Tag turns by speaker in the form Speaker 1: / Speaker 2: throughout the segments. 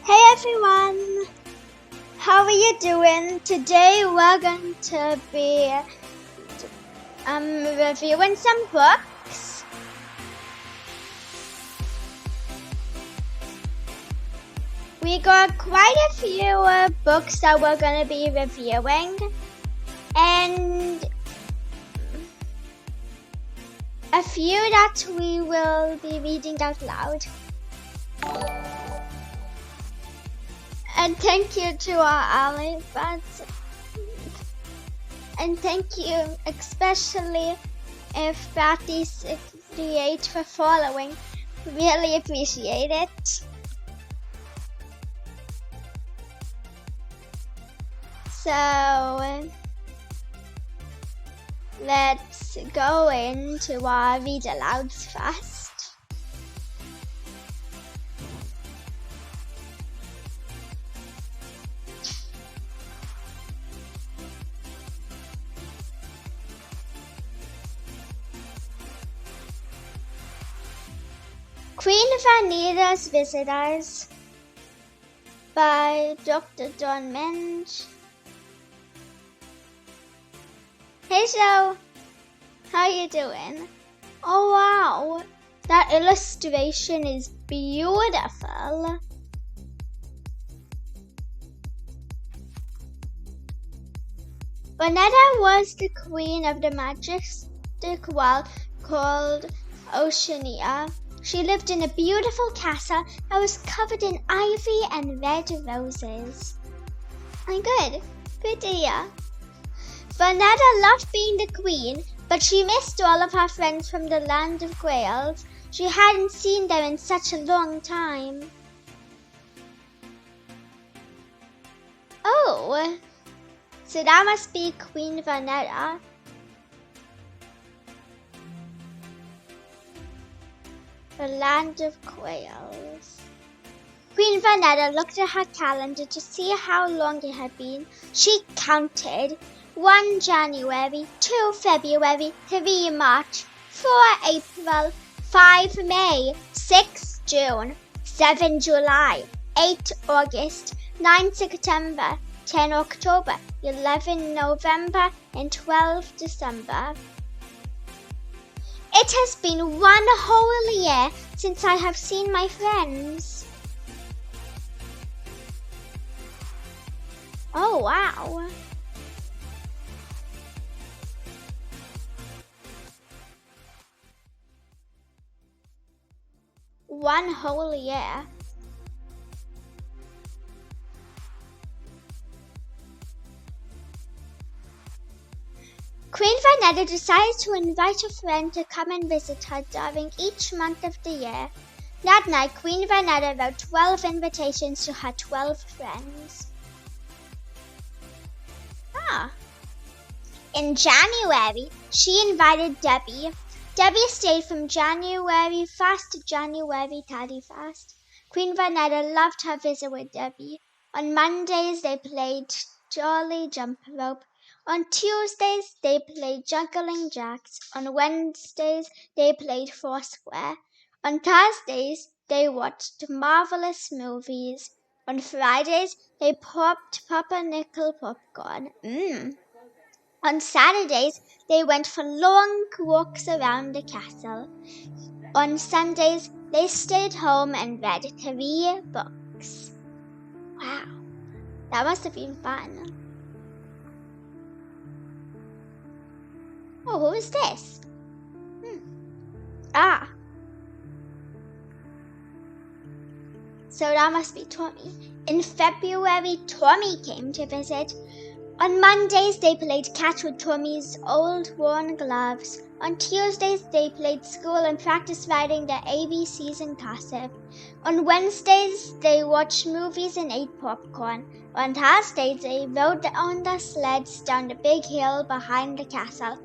Speaker 1: Hey everyone! How are you doing? Today we're going to be reviewing some books. We got quite a few books that we're going to be reviewing, and a few that we will be reading out loud. And thank you to our alouds. And thank you especially if Batty68 for following. Really appreciate it. So let's go into our read alouds first. Queen Vernita's Visitors by Dr. Menge. Hey Joe, how you doing? Oh wow, that illustration is beautiful. Vernita was the queen of the majestic world called Oceania. She lived in a beautiful castle that was covered in ivy and red roses. Good to hear. Vernita loved being the queen, but she missed all of her friends from the land of Grails. She hadn't seen them in such a long time. Oh, so that must be Queen Vernita. The land of Grails. Queen Vernita looked at her calendar to see how long it had been. She counted 1 January, 2 February, 3 March, 4 April, 5 May, 6 June, 7 July, 8 August, 9 September, 10 October, 11 November, and 12 December. It has been 1 whole year since I have seen my friends. Oh wow. One whole year. Queen Vernita decided to invite a friend to come and visit her during each month of the year. That night, Queen Vernita wrote 12 invitations to her 12 friends. In January, she invited Debbie. Debbie stayed from January 1st to January 31st. Queen Vernita loved her visit with Debbie. On Mondays, they played Jolly Jump Rope. On Tuesdays, they played Juggling Jacks. On Wednesdays, they played Foursquare. On Thursdays, they watched marvelous movies. On Fridays, they popped pumpernickel popcorn. On Saturdays, they went for long walks around the castle. On Sundays, they stayed home and read 3 books. Wow, that must have been fun. Oh, who is this? So that must be Tommy. In February, Tommy came to visit. On Mondays, they played catch with Tommy's old worn gloves. On Tuesdays, they played school and practiced writing the ABCs in cursive. On Wednesdays, they watched movies and ate popcorn. On Thursdays, they rode on the sleds down the big hill behind the castle.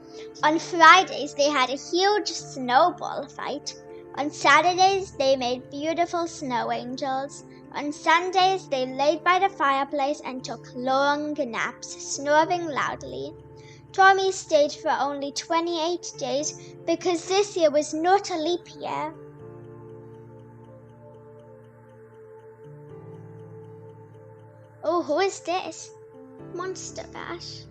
Speaker 1: On Fridays, they had a huge snowball fight. On Saturdays, they made beautiful snow angels. On Sundays, they laid by the fireplace and took long naps, snoring loudly. Tommy stayed for only 28 days because this year was not a leap year. Oh, who is this? Monster Bash.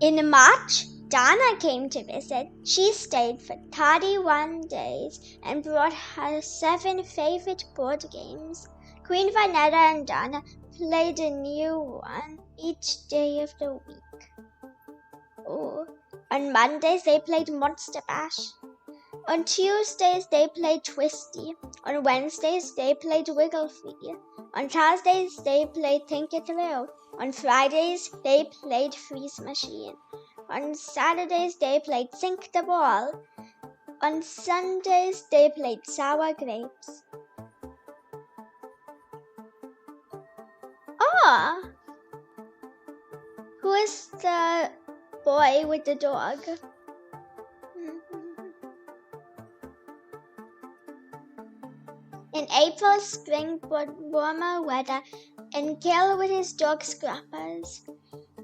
Speaker 1: In March, Dana came to visit. She stayed for 31 days and brought her 7 favorite board games. Queen Vernita and Dana played a new one each day of the week. Oh. On Mondays, they played Monster Bash. On Tuesdays, they played Twisty. On Wednesdays, they played Wiggle Free. On Thursdays, they played Think It Through. On Fridays, they played Freeze Machine. On Saturdays, they played Sink the Ball. On Sundays, they played Sour Grapes. Oh! Who is the boy with the dog? In April, spring brought warmer weather and Kale with his dog Scrappers.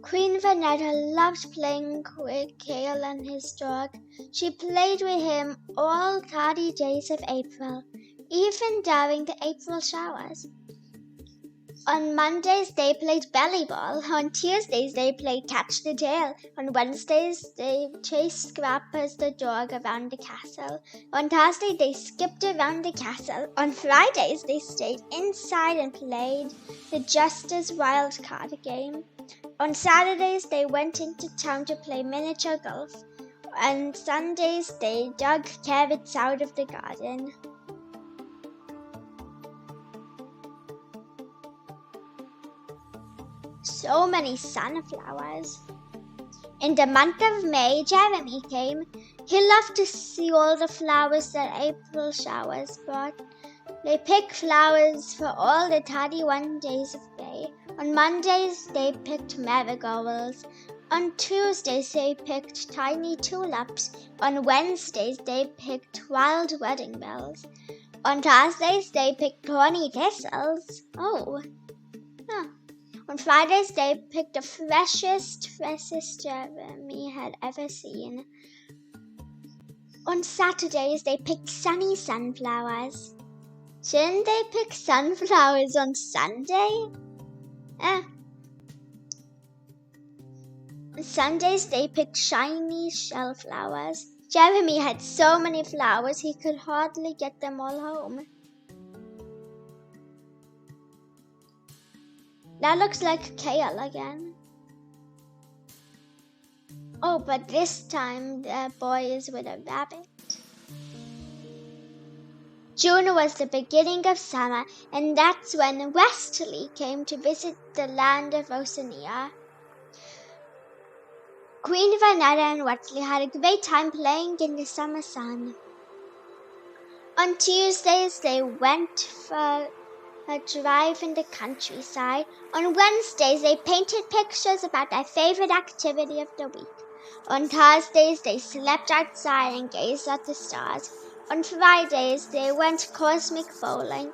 Speaker 1: Queen Vernita loved playing with Kale and his dog. She played with him all 30 days of April, even during the April showers. On Mondays, they played Belly Ball. On Tuesdays, they played Catch the Tail. On Wednesdays, they chased Scrappers the dog around the castle. On Thursday, they skipped around the castle. On Fridays, they stayed inside and played the Justice Wild Card game. On Saturdays, they went into town to play miniature golf. On Sundays, they dug carrots out of the garden. So many sunflowers. In the month of May, Jeremy came. He loved to see all the flowers that April showers brought. They picked flowers for all the 31 days of May. On Mondays, they picked marigolds. On Tuesdays, they picked tiny tulips. On Wednesdays, they picked wild wedding bells. On Thursdays, they picked thorny thistles. On Fridays, they picked the freshest Jeremy had ever seen. On Saturdays, they picked sunny sunflowers. Shouldn't they pick sunflowers on Sunday? On Sundays, they picked shiny shellflowers. Jeremy had so many flowers, he could hardly get them all home. That looks like Kale again. Oh, but this time the boy is with a rabbit. June was the beginning of summer, and that's when Wesley came to visit the land of Oceania. Queen Vernita and Wesley had a great time playing in the summer sun. On Tuesdays, they went for a drive in the countryside. On Wednesdays, they painted pictures about their favorite activity of the week. On Thursdays, they slept outside and gazed at the stars. On Fridays, they went cosmic bowling.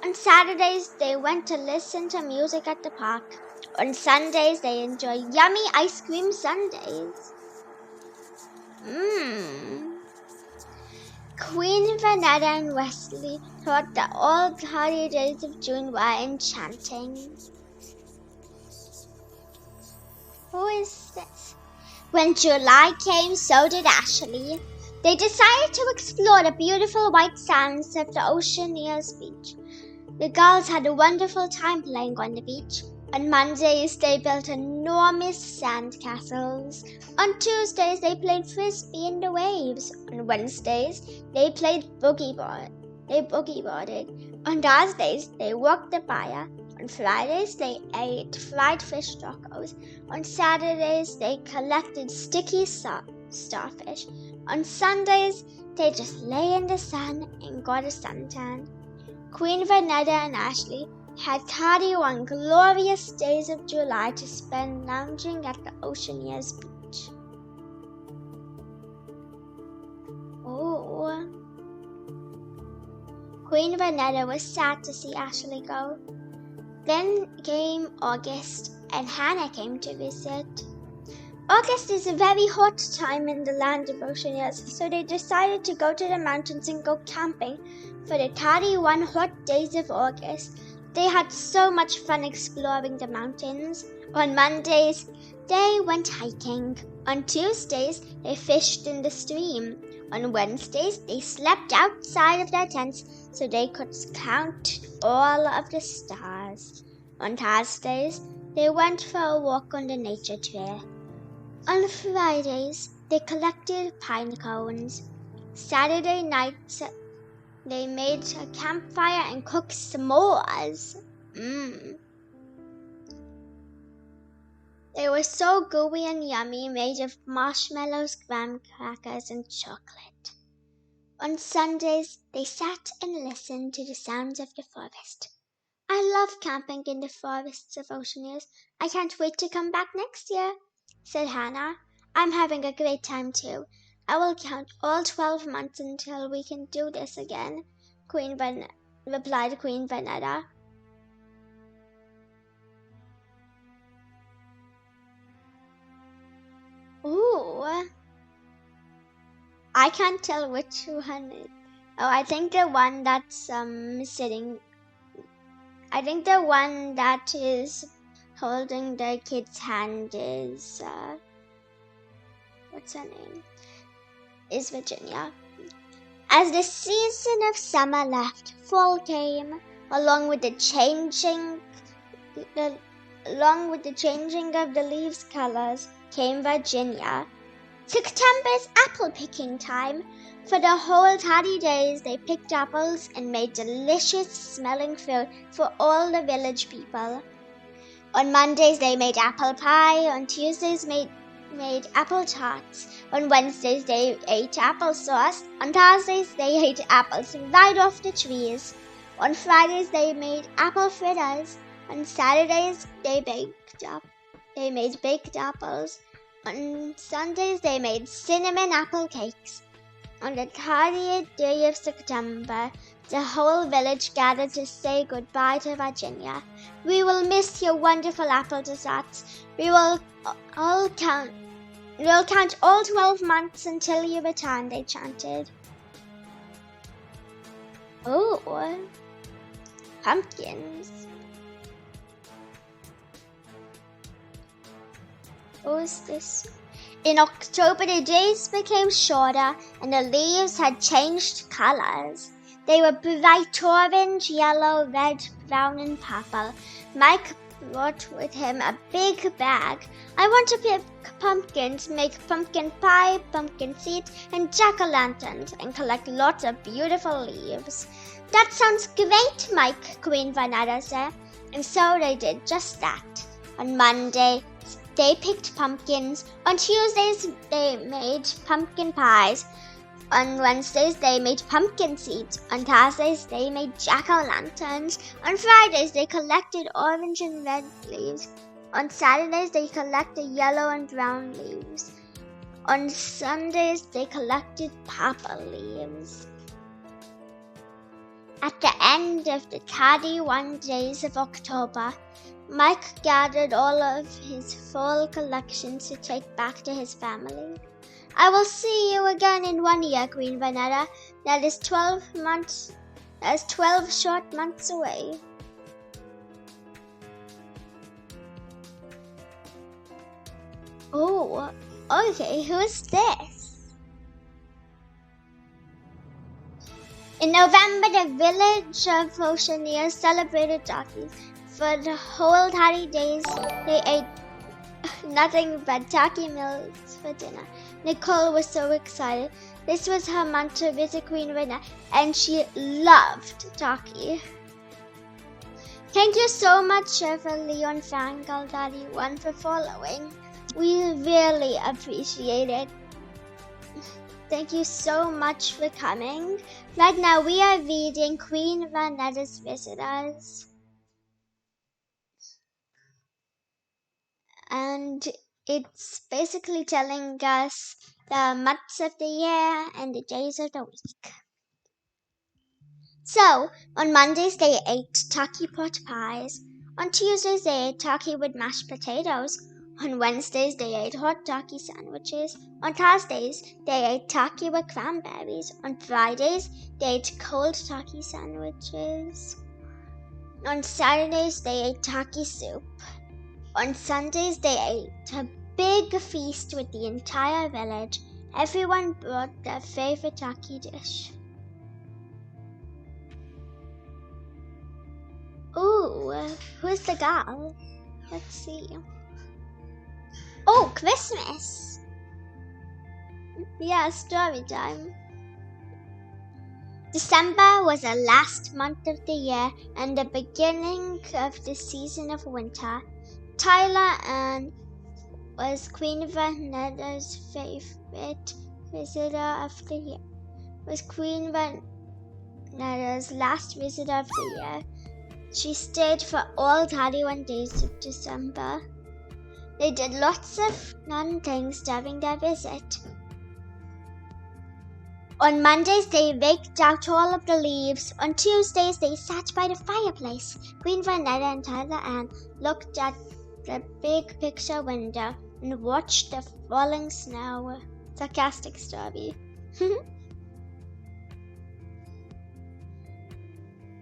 Speaker 1: On Saturdays, they went to listen to music at the park. On Sundays, they enjoyed yummy ice cream sundaes. Queen Vernita and Wesley thought that all 30 days of June were enchanting. Who is this? When July came, so did Ashley. They decided to explore the beautiful white sands of the Oceania's beach. The girls had a wonderful time playing on the beach. On Mondays, they built enormous sand castles. On Tuesdays, they played frisbee in the waves. On Wednesdays, they played boogie boarded. On Thursdays, they walked the fire. On Fridays, they ate fried fish tacos. On Saturdays, they collected sticky starfish. On Sundays, they just lay in the sun and got a suntan. Queen Vernita and Ashley had 31 glorious days of July to spend lounging at the Oceania's beach. Oh. Queen Vernita was sad to see Ashley go. Then came August, and Hannah came to visit. August is a very hot time in the land of Oceania, so they decided to go to the mountains and go camping for the 31 hot days of August. They had so much fun exploring the mountains. On Mondays, they went hiking. On Tuesdays, they fished in the stream. On Wednesdays, they slept outside of their tents so they could count all of the stars. On Thursdays, they went for a walk on the nature trail. On Fridays, they collected pine cones. Saturday nights, they made a campfire and cooked s'mores. They were so gooey and yummy, made of marshmallows, graham crackers, and chocolate. On Sundays, they sat and listened to the sounds of the forest. I love camping in the forests of Oceaneers. I can't wait to come back next year, said Hannah. I'm having a great time too. I will count all 12 months until we can do this again, replied Queen Vernita. Ooh, I can't tell which one is. Oh, I think the one that's sitting. I think the one that is holding the kid's hand is what's her name? Is Virginia. As the season of summer left, fall came, along with the changing of the leaves' colors came Virginia. September's apple picking time. For the whole 30 days they picked apples and made delicious smelling fruit for all the village people. On Mondays they made apple pie, on Tuesdays made apple tarts, on Wednesdays they ate applesauce, on Thursdays they ate apples right off the trees, on Fridays they made apple fritters, on Saturdays they made baked apples, on Sundays they made cinnamon apple cakes. On the 30th day of September, the whole village gathered to say goodbye to Virginia. We will miss your wonderful apple desserts. We'll count all 12 months until you return, they chanted. Oh, pumpkins. What was this? In October, the days became shorter and the leaves had changed colors. They were bright orange, yellow, red, brown, and purple. Mike brought with him a big bag. I want to pick pumpkins, make pumpkin pie, pumpkin seeds, and jack-o'-lanterns, and collect lots of beautiful leaves. That sounds great, Mike, Queen Vernita said. And so they did just that. On Monday, they picked pumpkins. On Tuesdays, they made pumpkin pies. On Wednesdays, they made pumpkin seeds. On Thursdays, they made jack-o'-lanterns. On Fridays, they collected orange and red leaves. On Saturdays, they collected yellow and brown leaves. On Sundays, they collected purple leaves. At the end of the 31 days of October, Mike gathered all of his fall collections to take back to his family. I will see you again in 1 year, Queen Vernita. That is 12 short months away. Oh, okay, who is this? In November, the village of Oceaneers celebrated turkeys. For the whole 30 days, they ate nothing but turkey meals for dinner. Nicole was so excited. This was her month to visit Queen Vernita, and she loved turkey. Thank you so much, Leon Fangirl Daddy 1 for following. We really appreciate it. Thank you so much for coming. Right now we are reading Queen Vernita's Visitors. And it's basically telling us the months of the year and the days of the week. So, on Mondays they ate turkey pot pies. On Tuesdays they ate turkey with mashed potatoes. On Wednesdays they ate hot turkey sandwiches. On Thursdays they ate turkey with cranberries. On Fridays they ate cold turkey sandwiches. On Saturdays, they ate turkey soup. On Sundays, they ate a big feast with the entire village. Everyone brought their favorite turkey dish. Ooh, who's the girl? Let's see. Oh, Christmas! Yeah, story time. December was the last month of the year and the beginning of the season of winter. Tyler Ann was Queen Vernita's favorite visitor of the year. Was Queen Vernita's last visitor of the year. She stayed for all 31 days of December. They did lots of fun things during their visit. On Mondays, they raked out all of the leaves. On Tuesdays, they sat by the fireplace. Queen Vernita and Tyler Ann looked at the big picture window and watched the falling snow. Sarcastic story.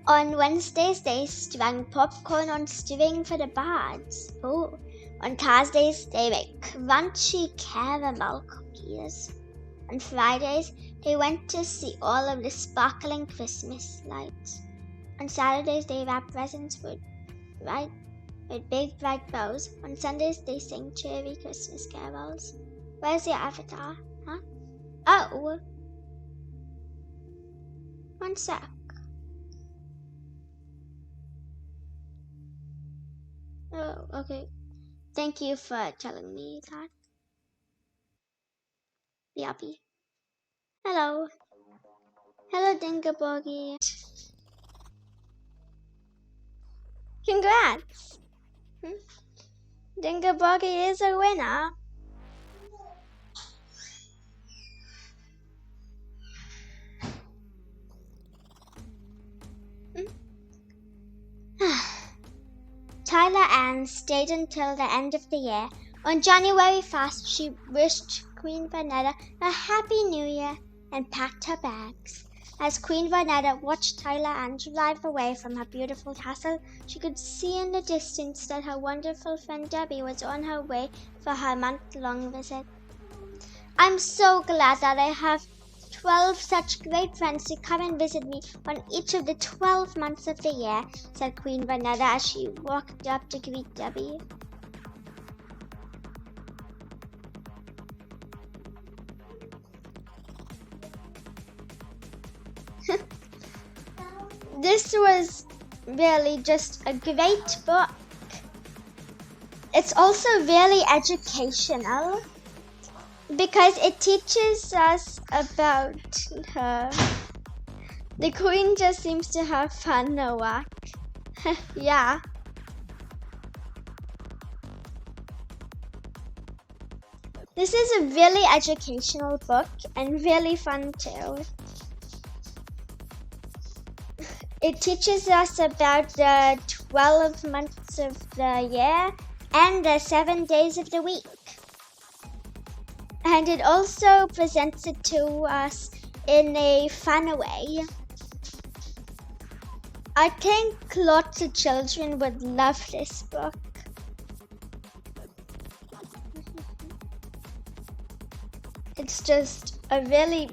Speaker 1: On Wednesdays, they strung popcorn on string for the birds. Oh. On Thursdays, they made crunchy caramel cookies. On Fridays, they went to see all of the sparkling Christmas lights. On Saturdays, they wrapped presents with big bright bows. On Sundays, they sang cheery Christmas carols. Where's your avatar? Huh? Oh! One sec. Oh, okay. Thank you for telling me that. Bobbi. Hello. Hello, Bobbi. Congrats! Bobbi is a winner. Tyler Ann stayed until the end of the year. On January 1st, she wished Queen Vernita a Happy New Year and packed her bags. As Queen Vernita watched Tyler Ann drive away from her beautiful castle, she could see in the distance that her wonderful friend Debbie was on her way for her month-long visit. I'm so glad that I have 12 such great friends to come and visit me on each of the 12 months of the year, said Queen Vernita as she walked up to greet Debbie. This was really just a great book. It's also really educational because it teaches us about her. The Queen just seems to have fun no work. Yeah. This is a really educational book and really fun too. It teaches us about the 12 months of the year and the 7 days of the week. And it also presents it to us in a fun way. I think lots of children would love this book. It's just a really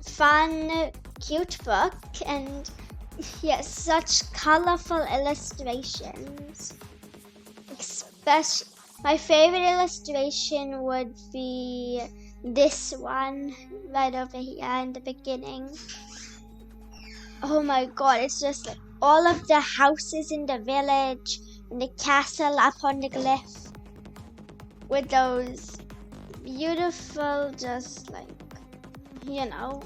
Speaker 1: fun, cute book, and yes, such colorful illustrations. Especially, my favorite illustration would be this one right over here in the beginning. Oh my god, it's just like all of the houses in the village and the castle up on the cliff with those beautiful, just like, you know,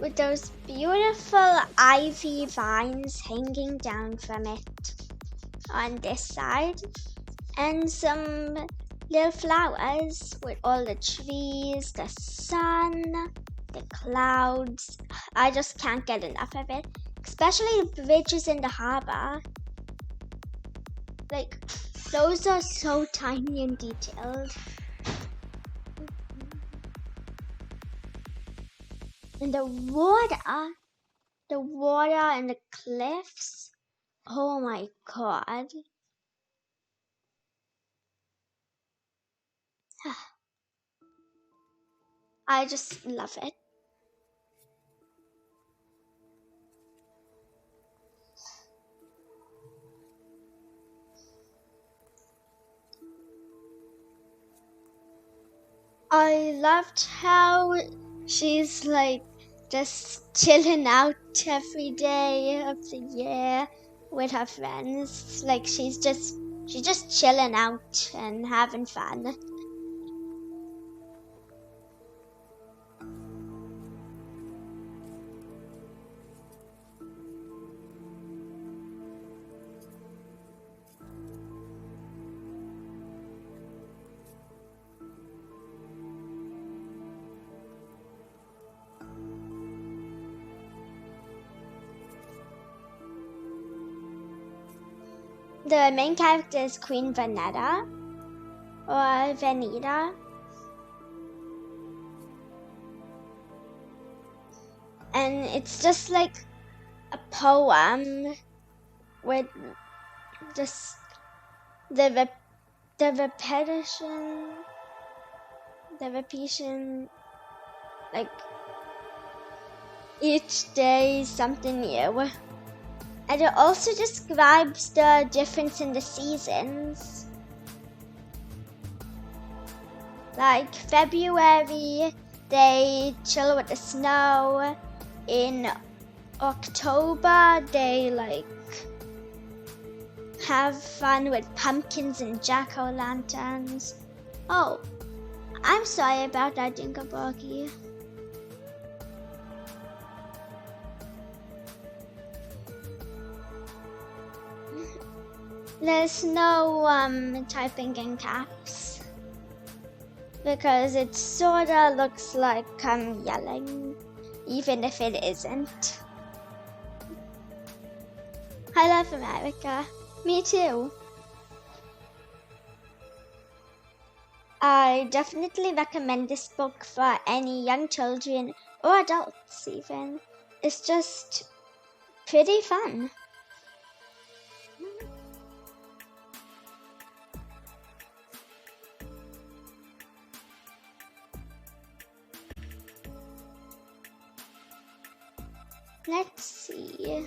Speaker 1: with those beautiful ivy vines hanging down from it on this side, and some little flowers with all the trees, the sun, the clouds. I just can't get enough of it, especially the bridges in the harbor. Like, those are so tiny and detailed. And the water the water and the cliffs. Oh my god. I just love it. I loved how she's like just chilling out every day of the year with her friends. Like she's just chilling out and having fun. The main character is Queen Vernita or Vernita. And it's just like a poem with just the repetition, like each day something new. And it also describes the difference in the seasons. Like February, they chill with the snow. In October, they like have fun with pumpkins and jack-o'-lanterns. Oh, I'm sorry about that, Dinkaborgi. There's no typing in caps because it sorta looks like I'm yelling, even if it isn't. I love America. Me too. I definitely recommend this book for any young children or adults even. It's just pretty fun. Let's see.